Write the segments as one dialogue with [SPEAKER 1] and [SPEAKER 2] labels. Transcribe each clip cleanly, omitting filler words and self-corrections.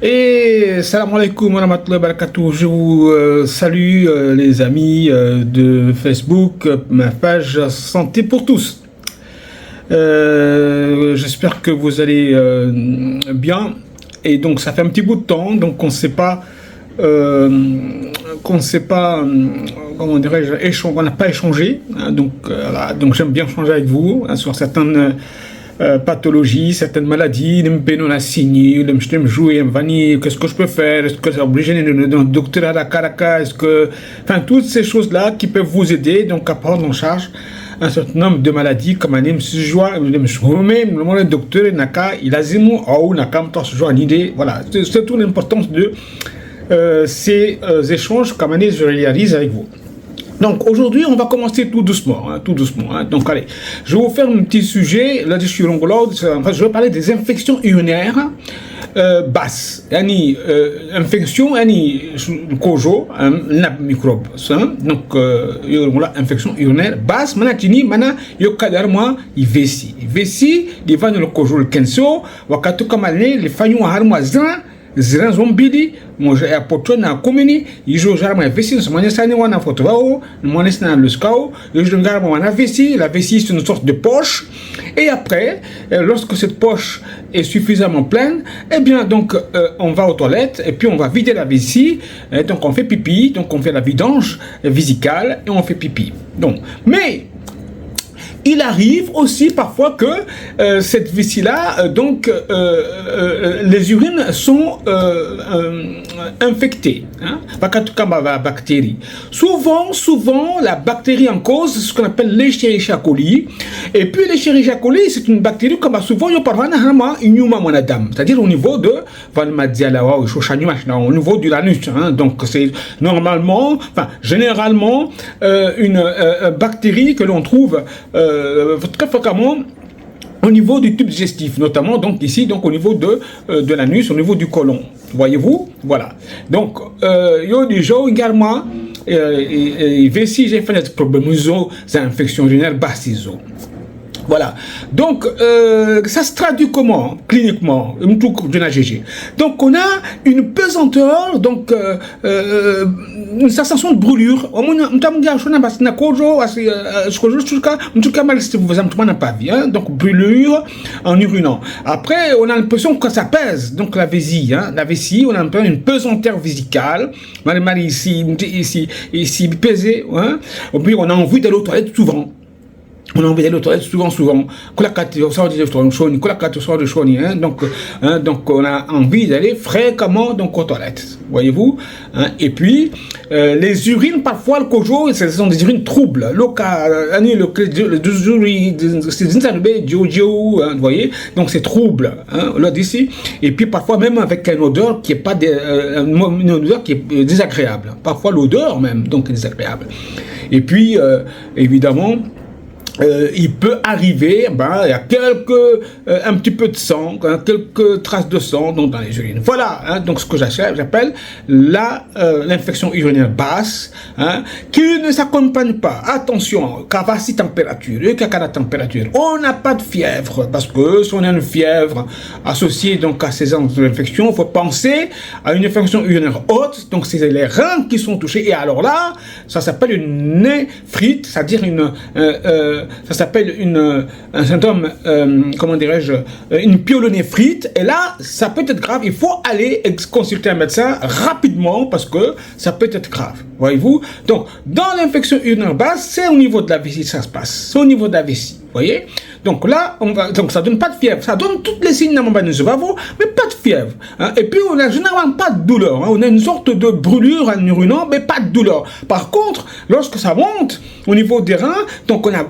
[SPEAKER 1] Et salam alaikum wa rahmatullahi wa barakatuh. Je vous salue les amis de Facebook, ma page Santé pour tous. J'espère que vous allez bien. Et donc ça fait un petit bout de temps, donc on ne sait pas, comment dirais-je, on n'a pas échangé. Hein, donc voilà, donc j'aime bien échanger avec vous hein, sur certaines pathologies, certaines maladies, qu'est-ce que je peux faire, est-ce que c'est obligé de docteur à la Caracas, est-ce que, enfin toutes ces choses-là qui peuvent vous aider donc à prendre en charge un certain nombre de maladies comme un le docteur naka il a zimu ou naka une idée, voilà, c'est toute l'importance de ces échanges comme je réalise avec vous. Donc aujourd'hui, on va commencer tout doucement, hein, tout doucement. Hein. Donc allez, je vais vous faire un petit sujet. Là, je vais parler des infections urinaires basses. Yani infection, yani kojo, microbe. Donc infection urinaire basse. Manatini, mana yokadarma ivesi. Ivesi, les vannes le kojo le kenso, wakatu kamane, les fanyu harma zan. Ziran zombidi moja ya poto na komini yijo jarma vesi so manya sani wana photo wao mwana na le scao yijo ngarma wana vesi, la vessie c'est une sorte de poche et après lorsque cette poche est suffisamment pleine eh bien donc on va aux toilettes et puis on va vider la vessie et donc on fait pipi, donc on fait la vidange vésicale et on fait pipi. Donc mais il arrive aussi parfois que cette vessie-là, les urines sont infectées, hein, bactéries. Souvent, la bactérie en cause, c'est ce qu'on appelle l'Escherichia coli. Et puis l'Escherichia coli, c'est une bactérie comme souvent, c'est-à-dire au niveau de, au niveau de l'anus. Hein, donc c'est normalement, enfin généralement, une bactérie que l'on trouve très fréquemment au niveau du tube digestif, notamment donc ici, donc au niveau de l'anus, au niveau du côlon. Voyez-vous, voilà. Donc, yo du jour également, si j'ai fait des problèmes, des infections urinaires bassises. Voilà. Donc, ça se traduit comment, cliniquement, donc, on a une pesanteur, donc, une sensation de brûlure. Donc, brûlure en urinant. Après, on a l'impression que ça pèse, donc la vessie, hein, on a une pesanteur vésicale. Ici, pesé, hein. Et puis, on a envie d'aller aux toilettes souvent. On a envie d'aller aux toilettes souvent. Donc on a envie d'aller fréquemment donc aux toilettes, voyez-vous. Hein, et puis les urines parfois le kojo, ce sont des urines troubles. Vous voyez, donc c'est trouble. Hein, là d'ici. Et puis parfois même avec une odeur qui est pas une odeur qui est désagréable. Parfois l'odeur même donc est désagréable. Et puis évidemment. Il peut arriver, il y a un petit peu de sang, quelques traces de sang donc, dans les urines. Voilà, hein, donc ce que j'appelle l'infection urinaire basse, hein, qui ne s'accompagne pas, attention, capacité température, température. On n'a pas de fièvre, parce que si on a une fièvre associée donc à ces infections, il faut penser à une infection urinaire haute, donc c'est les reins qui sont touchés, et alors là, ça s'appelle une néphrite, c'est-à-dire ça s'appelle un symptôme, comment dirais-je, une pyélonéphrite. Et là, ça peut être grave. Il faut aller consulter un médecin rapidement parce que ça peut être grave. Voyez-vous? Donc, dans l'infection urinaire basse, c'est au niveau de la vessie que ça se passe. C'est au niveau de la vessie. Voyez? Donc là, donc ça donne pas de fièvre. Ça donne toutes les signes d'amambanusovavo, mais pas de fièvre. Hein. Et puis, on n'a généralement pas de douleur. Hein. On a une sorte de brûlure en urinant, mais pas de douleur. Par contre, lorsque ça monte au niveau des reins, donc on a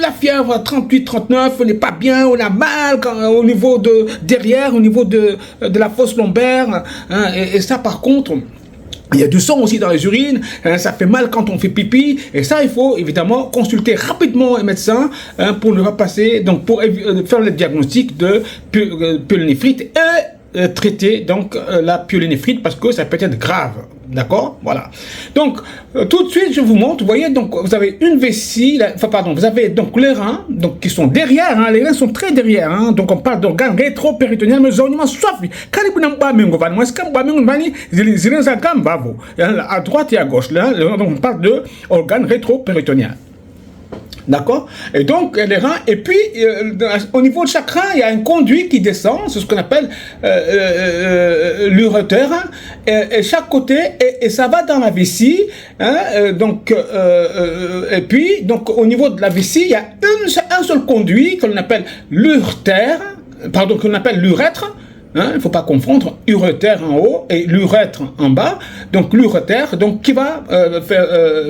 [SPEAKER 1] la fièvre à 38, 39, on n'est pas bien, on a mal au niveau de derrière, au niveau de la fosse lombaire. Hein. Et ça, par contre... Il y a du sang aussi dans les urines, hein, ça fait mal quand on fait pipi, et ça il faut évidemment consulter rapidement un médecin hein, pour le repasser, donc pour faire le diagnostic de pyélonéphrite et traiter donc la pyélonéphrite parce que ça peut être grave. D'accord? Voilà. Donc, tout de suite, je vous montre, vous voyez, donc, vous avez une vessie, enfin, pardon, vous avez donc les reins, donc, qui sont derrière, hein, les reins sont très derrière, hein, donc, on parle d'organes rétro-péritonéal, mais zonement sauf, à droite et à gauche, là, donc, on parle d'organes rétro-péritonéal. D'accord? Et donc, les reins, et puis, au niveau de chaque rein, il y a un conduit qui descend, c'est ce qu'on appelle l'urétère, et chaque côté, et ça va dans la vessie, hein, donc, et puis, donc, au niveau de la vessie, il y a un seul conduit que l'on appelle l'urétère, pardon, que l'on appelle l'urètre. Hein, il ne faut pas confondre urétère en haut et l'urètre en bas. Donc l'urétère, donc qui va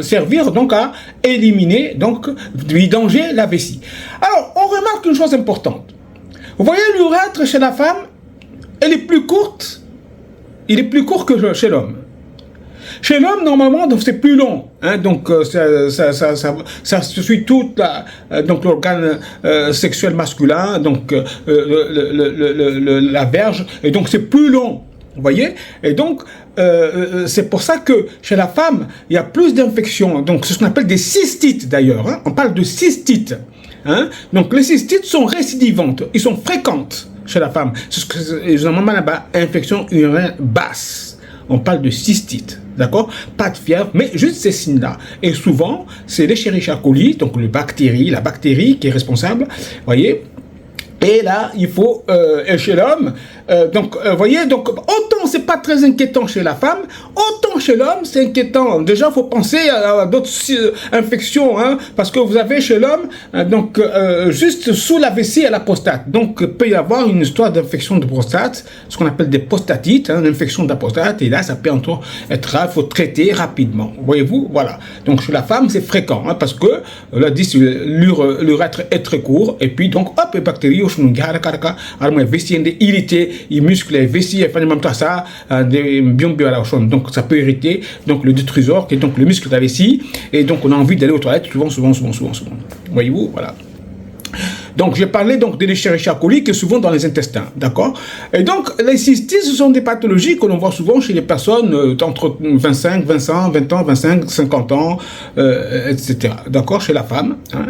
[SPEAKER 1] servir donc à éliminer, donc vidanger la vessie. Alors on remarque une chose importante. Vous voyez l'urètre chez la femme, elle est plus courte. Il est plus court que chez l'homme. Chez l'homme, normalement, c'est plus long. Hein, donc, ça suit toute donc l'organe sexuel masculin, donc la verge, et donc c'est plus long. Vous voyez? Et donc, c'est pour ça que chez la femme, il y a plus d'infections. Donc, c'est ce qu'on appelle des cystites d'ailleurs. Hein. On parle de cystites. Hein. Donc, les cystites sont récidivantes. Ils sont fréquentes chez la femme. C'est ce que ils ont là-bas, infection urinaire basse. On parle de cystite, d'accord? Pas de fièvre, mais juste ces signes-là. Et souvent, c'est l'Escherichia coli, donc la bactérie qui est responsable, voyez? Et là, il faut, et chez l'homme, donc, voyez, donc, autant c'est pas très inquiétant chez la femme, autant chez l'homme, c'est inquiétant. Déjà, il faut penser à d'autres infections, hein, parce que vous avez chez l'homme, donc, juste sous la vessie à la prostate. Donc, il peut y avoir une histoire d'infection de prostate, ce qu'on appelle des prostatites, hein, une infection de la prostate, et là, ça peut encore être grave, il faut traiter rapidement. Voyez-vous, voilà. Donc, chez la femme, c'est fréquent, hein, parce que, là, dit, l'urètre est très court, et puis, donc, hop, les bactéries, vessie irrité, les muscles, les vessies, ça, donc ça peut irriter donc le détrusor, qui est donc le muscle de la vessie, et donc on a envie d'aller aux toilettes souvent. Voyez-vous, voilà. Donc, j'ai parlé donc de l'Escherichia coli qui est souvent dans les intestins, d'accord? Et donc, les cystites, ce sont des pathologies que l'on voit souvent chez les personnes entre 20 ans, 25, 50 ans, etc. D'accord? Chez la femme, hein,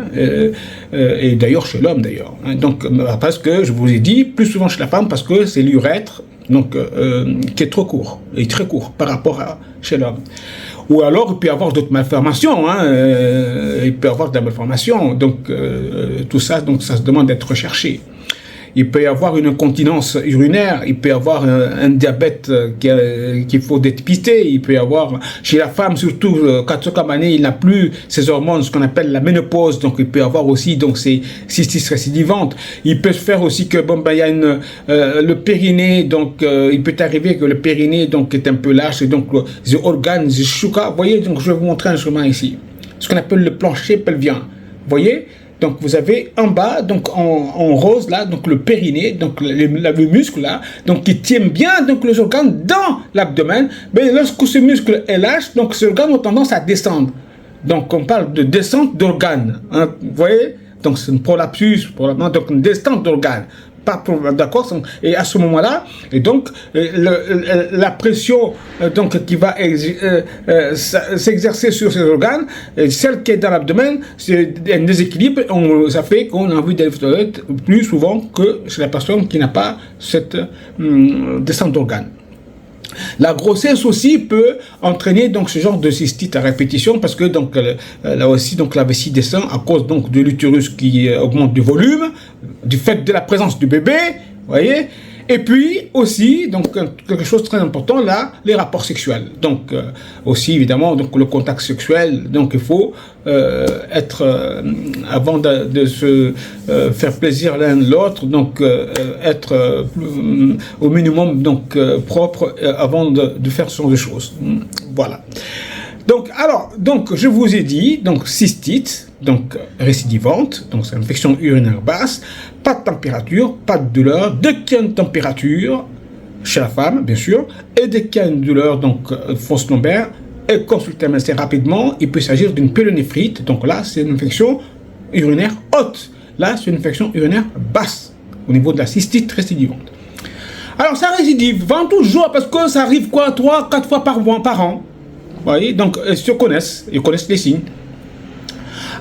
[SPEAKER 1] et d'ailleurs chez l'homme, d'ailleurs. Hein, donc, parce que, je vous ai dit, plus souvent chez la femme, parce que c'est l'urètre, donc, qui est trop court, et très court par rapport à chez l'homme. Ou alors, il peut y avoir d'autres malformations, hein, il peut y avoir de la malformation, donc tout ça, donc ça se demande d'être recherché. Il peut y avoir une incontinence urinaire, il peut y avoir un diabète qu'il faut dépister, il peut y avoir, chez la femme surtout, Katsukamane, il n'a plus ses hormones, ce qu'on appelle la ménopause, donc il peut y avoir aussi donc ces cystites récidivantes. Il peut se faire aussi que, bon, ben, il y a le périnée, donc il peut arriver que le périnée donc, est un peu lâche, et donc les organes, les chouka, vous voyez, donc je vais vous montrer un chemin ici, ce qu'on appelle le plancher pelvien, vous voyez? Donc, vous avez en bas, donc en rose, là, donc le périnée, donc le muscle, là, donc qui tient bien donc, les organes dans l'abdomen. Mais lorsque ce muscle est lâche, donc ces organes ont tendance à descendre. Donc, on parle de descente d'organes. Hein, vous voyez? Donc, c'est une prolapsus, donc une descente d'organes. D'accord, et à ce moment-là, et donc la pression donc qui va s'exercer sur ces organes, celle qui est dans l'abdomen, c'est un déséquilibre. Ça fait qu'on a envie d'aller aux toilettes plus souvent que chez la personne qui n'a pas cette descente d'organes. La grossesse aussi peut entraîner donc ce genre de cystite à répétition parce que donc là aussi donc la vessie descend à cause donc de l'utérus qui augmente du volume du fait de la présence du bébé, voyez. Et puis aussi, donc quelque chose de très important là, les rapports sexuels. Donc aussi évidemment donc le contact sexuel. Donc il faut être avant de se faire plaisir l'un l'autre. Donc être au minimum donc propre avant de faire ce genre de choses. Voilà. Donc donc je vous ai dit donc cystite, donc récidivante, donc c'est une infection urinaire basse, pas de température, pas de douleur, dès qu'il y a une température chez la femme bien sûr, et dès qu'il y a une douleur donc fosse lombaire, et consulter un médecin rapidement, il peut s'agir d'une pyélonéphrite, donc là c'est une infection urinaire haute, là c'est une infection urinaire basse au niveau de la cystite récidivante. Alors ça récidive, vraiment toujours, parce que ça arrive quoi, 3, 4 fois par mois, par an. Vous voyez, donc ils connaissent les signes.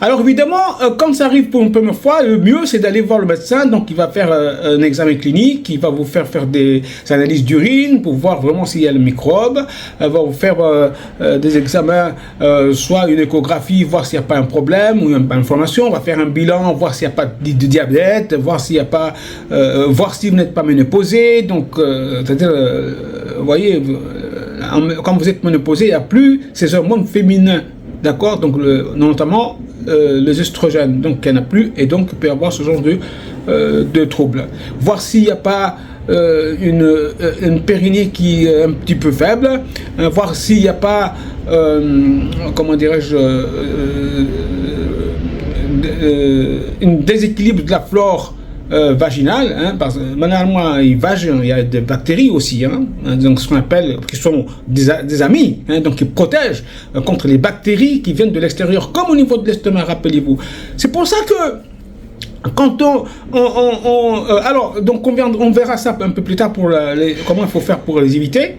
[SPEAKER 1] Alors évidemment, quand ça arrive pour une première fois, le mieux c'est d'aller voir le médecin. Donc il va faire un examen clinique, il va vous faire des analyses d'urine pour voir vraiment s'il y a le microbe. Il va vous faire des examens, soit une échographie, voir s'il n'y a pas un problème ou une inflammation. On va faire un bilan, voir s'il n'y a pas de diabète, voir s'il n'y a pas, voir si vous n'êtes pas ménopausé. Donc, c'est-à-dire, vous voyez, quand vous êtes ménopausé, il n'y a plus ces hormones féminins. D'accord, donc notamment les oestrogènes, donc il n'y en a plus, et donc il peut y avoir ce genre de troubles. Voir s'il n'y a pas une périnée qui est un petit peu faible, voir s'il n'y a pas, comment dirais-je, un déséquilibre de la flore vaginale, hein, parce que normalement, il y a des bactéries aussi, hein, donc ce qu'on appelle, qui sont des amis, hein, donc qui protègent contre les bactéries qui viennent de l'extérieur, comme au niveau de l'estomac, rappelez-vous. C'est pour ça que quand alors, donc on verra ça un peu plus tard pour comment il faut faire pour les éviter.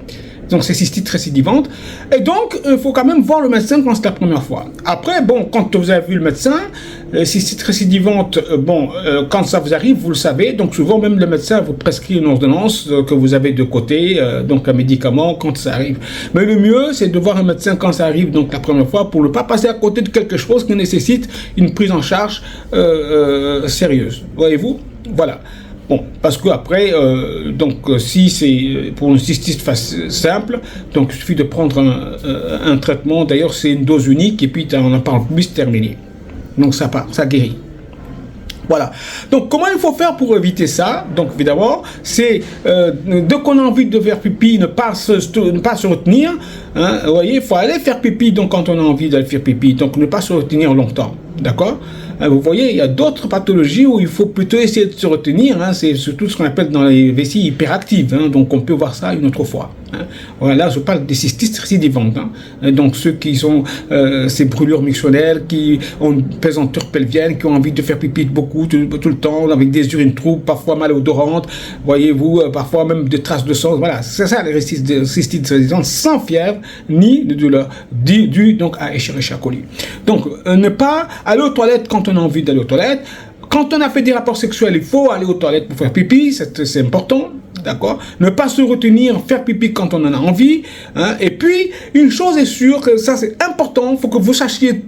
[SPEAKER 1] Donc ces cystites récidivantes. Et donc, il faut quand même voir le médecin quand c'est la première fois. Après, bon, quand vous avez vu le médecin, les cystites récidivantes, quand ça vous arrive, vous le savez. Donc souvent, même le médecin vous prescrit une ordonnance que vous avez de côté, donc un médicament quand ça arrive. Mais le mieux, c'est de voir un médecin quand ça arrive, donc la première fois, pour ne pas passer à côté de quelque chose qui nécessite une prise en charge sérieuse. Voyez-vous? Voilà. Bon, parce que après, si c'est pour une cystite simple, donc il suffit de prendre un traitement. D'ailleurs, c'est une dose unique et puis on en parle plus, terminé. Donc ça part, ça guérit. Voilà. Donc comment il faut faire pour éviter ça? Donc évidemment, c'est dès qu'on a envie de faire pipi, ne pas se retenir. Hein, vous voyez, il faut aller faire pipi. Donc quand on a envie d'aller faire pipi, donc ne pas se retenir longtemps. D'accord? Vous voyez, il y a d'autres pathologies où il faut plutôt essayer de se retenir. Hein, c'est surtout ce qu'on appelle dans les vessies hyperactives. Hein, donc on peut voir ça une autre fois. Hein. Voilà, je parle des cystites récidivantes. Hein. Donc ceux qui sont ces brûlures mictionnelles, qui ont une pesanteur pelvienne, qui ont envie de faire pipi beaucoup tout le temps, avec des urines troubles, parfois malodorantes, voyez-vous, parfois même des traces de sang. Voilà, c'est ça les cystites récidivantes, sans fièvre ni de douleur, dû donc à Escherichia coli. Donc ne pas aller aux toilettes quand on a envie d'aller aux toilettes. Quand on a fait des rapports sexuels, il faut aller aux toilettes pour faire pipi, c'est important. D'accord? Ne pas se retenir, faire pipi quand on en a envie. Hein. Et puis, une chose est sûre, que ça c'est important, il faut que vous sachiez,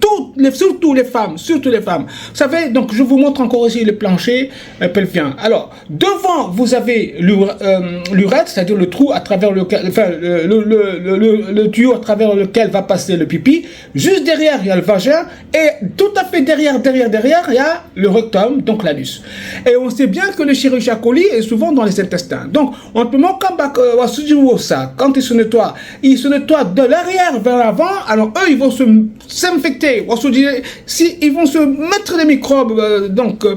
[SPEAKER 1] surtout les femmes. Vous savez, donc je vous montre encore ici le plancher pelvien. Alors, devant, vous avez l'urètre, c'est-à-dire le trou à travers lequel, enfin, le tuyau à travers lequel va passer le pipi. Juste derrière, il y a le vagin. Et tout à fait derrière, il y a le rectum, donc l'anus. Et on sait bien que le Escherichia coli est souvent dans les intestins. Donc, on peut quand ils se nettoient de l'arrière vers l'avant, alors eux, ils vont s'infecter. Ils vont se mettre des microbes,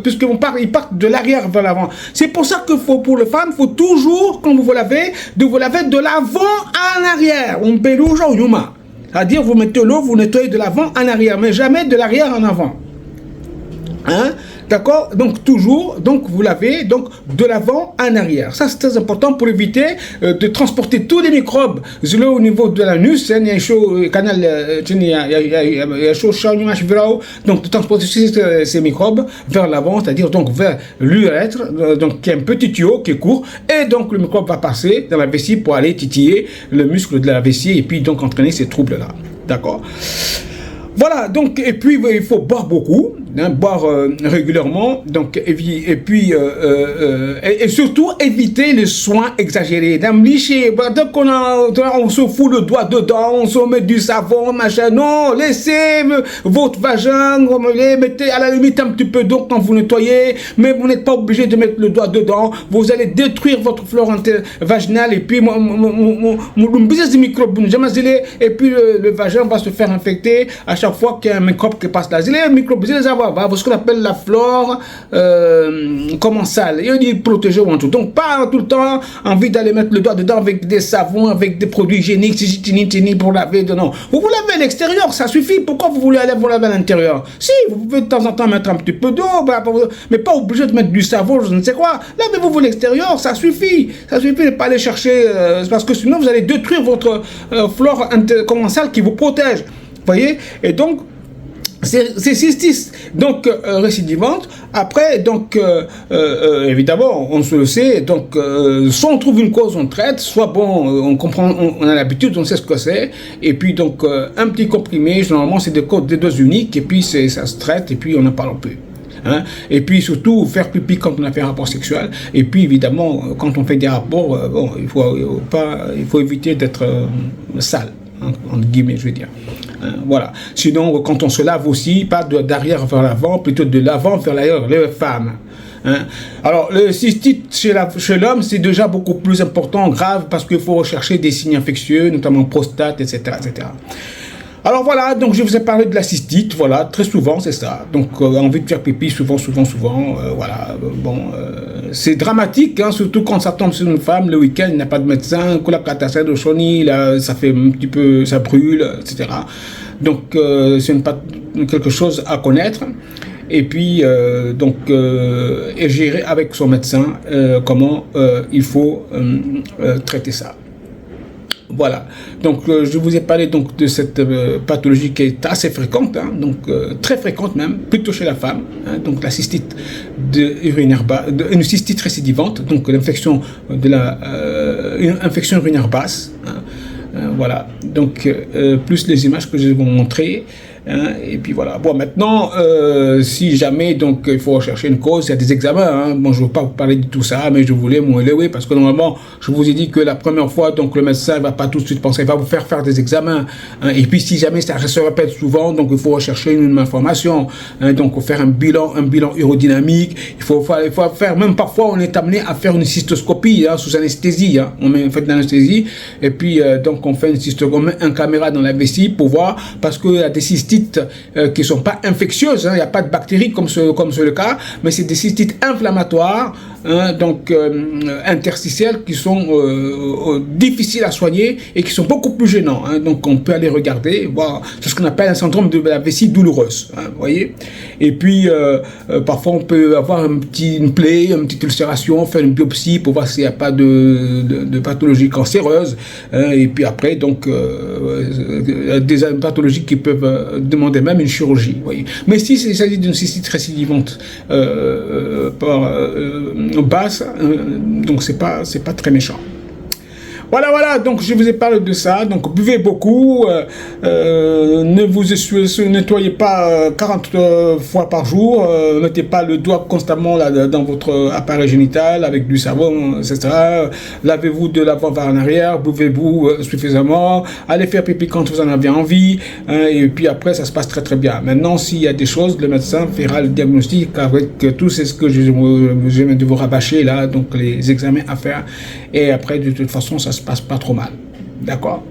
[SPEAKER 1] puisqu'ils partent de l'arrière vers l'avant. C'est pour ça que pour le fan, il faut toujours, quand vous vous lavez, de l'avant en arrière. On peut c'est-à-dire, vous mettez l'eau, vous nettoyez de l'avant en arrière, mais jamais de l'arrière en avant. Hein? D'accord? Donc toujours, donc vous lavez donc de l'avant en arrière. Ça c'est très important pour éviter de transporter tous les microbes. Là au niveau de l'anus, il y a un chaud canal, il y a chaud donc de transporter ces microbes vers l'avant, c'est-à-dire donc vers l'urètre, donc qui est un petit tuyau qui est court, et donc le microbe va passer dans la vessie pour aller titiller le muscle de la vessie et puis donc entraîner ces troubles-là. D'accord? Voilà, donc, et puis il faut boire beaucoup, hein, boire régulièrement, donc, et surtout éviter les soins exagérés. Dès on se fout le doigt dedans, on se met du savon, machin, non, laissez votre vagin, mettez à la limite un petit peu d'eau quand vous nettoyez, mais vous n'êtes pas obligé de mettre le doigt dedans, vous allez détruire votre flore vaginale, et puis, et puis le vagin va se faire infecter à chaque fois qu'il y a un microbe qui passe là. Les microbes, avoir ce qu'on appelle la flore commensale. Et on dit protéger ou en tout. Donc, pas tout le temps envie d'aller mettre le doigt dedans avec des savons, avec des produits hygiéniques, pour laver. Non. Vous vous lavez à l'extérieur, ça suffit. Pourquoi vous voulez aller vous laver à l'intérieur? Si, vous pouvez de temps en temps mettre un petit peu d'eau, mais pas obligé de mettre du savon, je ne sais quoi. Lavez-vous à l'extérieur, ça suffit. Ça suffit de ne pas aller chercher, parce que sinon vous allez détruire votre flore commensale qui vous protège. Vous voyez? Et donc, c'est cystis, donc récidivante. Après, donc évidemment, on se le sait. Donc, soit on trouve une cause, on traite, soit bon, on comprend, on a l'habitude, on sait ce que c'est. Et puis donc, un petit comprimé, généralement, c'est des doses uniques. Et puis ça se traite. Et puis on n'en parle plus. Hein? Et puis surtout faire pipi quand on a fait un rapport sexuel. Et puis évidemment, quand on fait des rapports, bon, il faut éviter d'être sale, entre guillemets, je veux dire. Voilà. Sinon, quand on se lave aussi, pas d'arrière vers l'avant, plutôt de l'avant vers l'arrière, les femmes. Hein? Alors, le cystite chez l'homme, c'est déjà beaucoup plus important, grave, parce qu'il faut rechercher des signes infectieux, notamment prostate, etc., etc. Alors voilà, donc je vous ai parlé de la cystite, voilà, très souvent c'est ça. Donc envie de faire pipi souvent, voilà, c'est dramatique, hein, surtout quand ça tombe sur une femme, le week-end, il n'y a pas de médecin, que la catastrophe de Choni, là, ça fait un petit peu, ça brûle, etc. Donc c'est quelque chose à connaître. Et puis, et gérer avec son médecin comment il faut traiter ça. Voilà, donc je vous ai parlé donc de cette pathologie qui est assez fréquente, hein, donc très fréquente même, plutôt chez la femme, hein, donc la cystite urinaire basse, une cystite récidivante, donc l'infection une infection urinaire basse, hein, voilà, donc plus les images que je vais vous montrer. Hein, et puis voilà. Bon, maintenant, si jamais donc il faut rechercher une cause, il y a des examens. Hein. Bon, je ne veux pas vous parler de tout ça, mais je voulais m'élever parce que normalement, je vous ai dit que la première fois, donc le médecin ne va pas tout de suite penser, il va vous faire des examens. Hein. Et puis, si jamais ça se répète souvent, donc il faut rechercher une information. Hein. Donc, il faut faire un bilan urodynamique. Il faut faire, même parfois, on est amené à faire une cystoscopie, hein, sous anesthésie. Hein. On fait de l'anesthésie. Et puis, donc, on fait on met une caméra dans la vessie pour voir, parce qu'il y a des cystites qui ne sont pas infectieuses, hein, il n'y a pas de bactéries comme c'est le cas, mais c'est des cystites inflammatoires, hein, donc interstitielles, qui sont difficiles à soigner et qui sont beaucoup plus gênants. Hein, donc on peut aller regarder, voir, c'est ce qu'on appelle un syndrome de la vessie douloureuse. Hein, vous voyez. Et puis parfois on peut avoir une plaie, une petite ulcération, faire une biopsie pour voir s'il n'y a pas de pathologie cancéreuse. Hein, et puis après, donc des pathologies qui peuvent demander même une chirurgie. Voyez. Mais si il s'agit d'une cystite récidivante basse, donc c'est pas très méchant. Voilà, donc je vous ai parlé de ça, donc buvez beaucoup, ne vous nettoyez pas 40 fois par jour, mettez pas le doigt constamment là, dans votre appareil génital avec du savon, etc. Lavez-vous de l'avant vers l'arrière, buvez-vous suffisamment, allez faire pipi quand vous en avez envie, hein, et puis après ça se passe très très bien. Maintenant, s'il y a des choses, le médecin fera le diagnostic avec tout ce que je viens de vous rabâcher là, donc les examens à faire, et après de toute façon ça se passe pas trop mal, d'accord.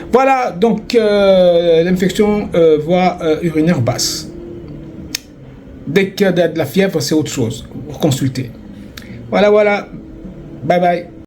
[SPEAKER 1] Voilà, donc l'infection voie urinaire basse. Dès qu'il y a de la fièvre, c'est autre chose, consultez. Voilà, bye bye.